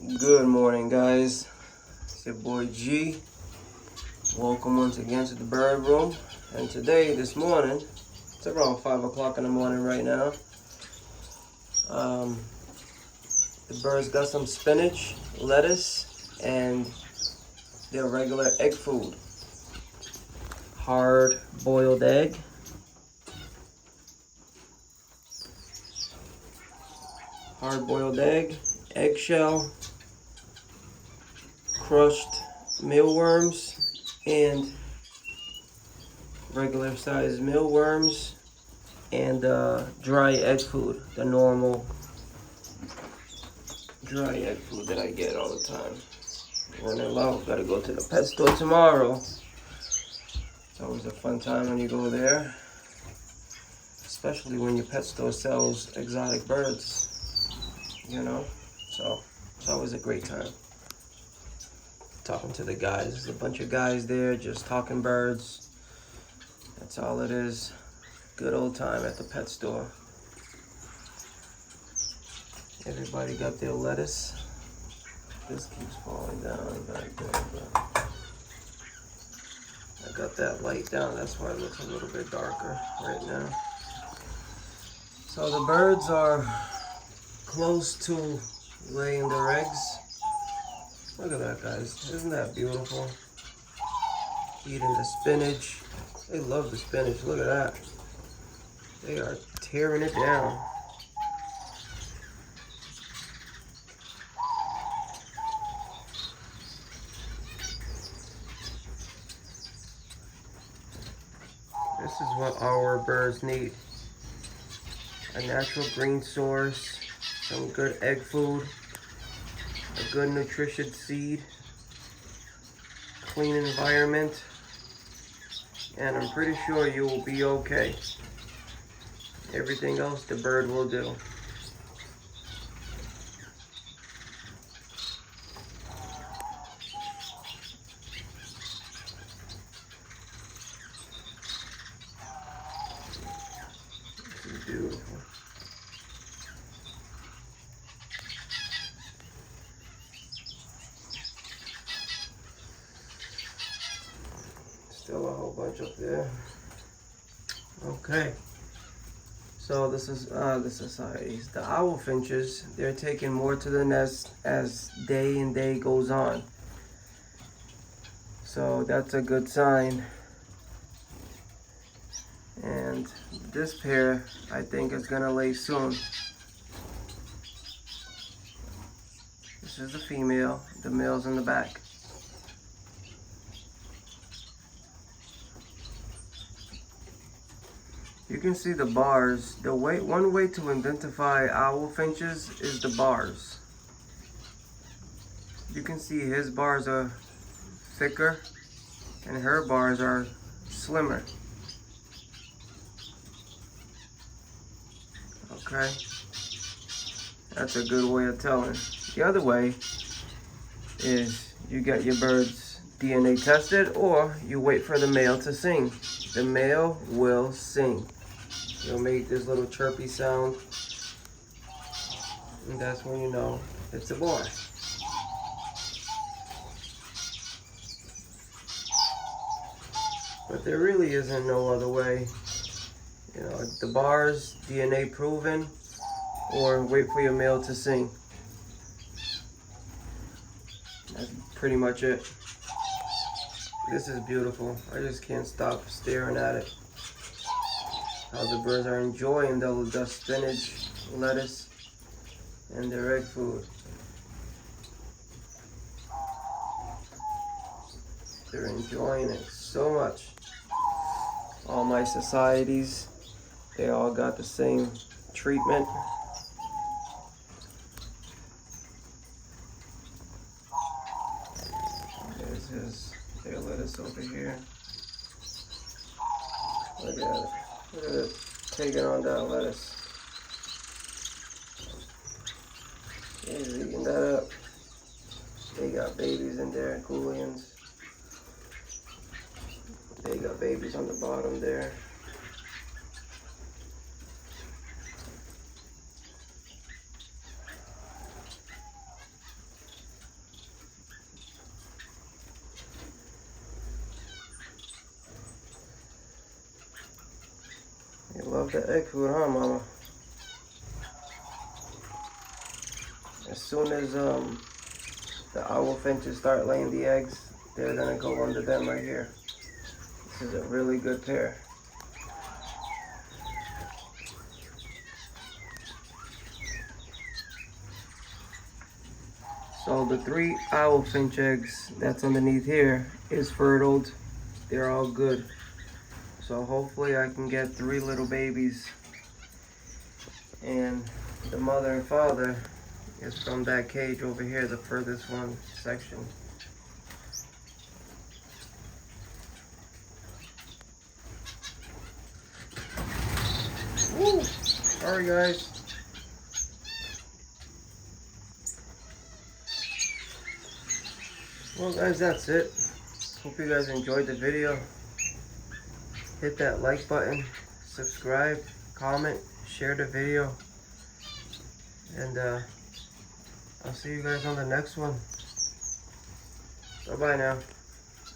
Good morning, guys. It's your boy G. Welcome once again to the bird room. And today, this morning, it's around 5 o'clock in the morning right now. The birds got some spinach, lettuce, and their regular egg food. Hard boiled egg. Hard boiled egg, eggshell, crushed mealworms, and regular sized mealworms, and dry egg food, the normal dry egg food that I get all the time. Running low, gotta go to the pet store tomorrow. It's always a fun time when you go there, especially when your pet store sells exotic birds, you know? So it's always a great time. Talking to the guys, there's a bunch of guys there just talking birds. That's all it is. Good old time at the pet store. Everybody got their lettuce. This keeps falling down back there, but I got that light down. That's why it looks a little bit darker right now. So the birds are close to laying their eggs. Look at that, guys. Isn't that beautiful? Eating the spinach. They love the spinach. Look at that. They are tearing it down. This is what our birds need. A natural green source, some good egg food, a good nutritious seed, clean environment, and I'm pretty sure you will be okay. Everything else the bird will do. This is beautiful. Still a whole bunch up there. Okay. So this is the societies. The owl finches, they're taking more to the nest as day and day goes on. So that's a good sign. And this pair, I think, is gonna lay soon. This is the female, the male's in the back. You can see the bars. One way to identify owl finches is the bars. You can see his bars are thicker and her bars are slimmer. Okay, that's a good way of telling. The other way is you get your birds DNA tested, or you wait for the male to sing. The male will sing. He'll make this little chirpy sound, and that's when you know it's a boy. But there really isn't no other way. You know, the bars, DNA proven, or wait for your male to sing. That's pretty much it. This is beautiful. I just can't stop staring at it. How the birds are enjoying the spinach, lettuce, and their egg food. They're enjoying it so much. All my societies, they all got the same treatment. There's their lettuce over here. Look at it. Look at it taking on that lettuce. He's eating that up. They got babies in there, Goulians. They got babies on the bottom there. love the egg food, huh, Mama? As soon as the owl finches start laying the eggs, they're gonna go under them right here. This is a really good pair. So the 3 owl finch eggs that's underneath here is fertiled. They're all good. So hopefully I can get 3 little babies. And the mother and father is from that cage over here, the furthest one section. Woo! Sorry guys. Well guys, that's it. Hope you guys enjoyed the video. Hit that like button, subscribe, comment, share the video. And I'll see you guys on the next one. Bye-bye now.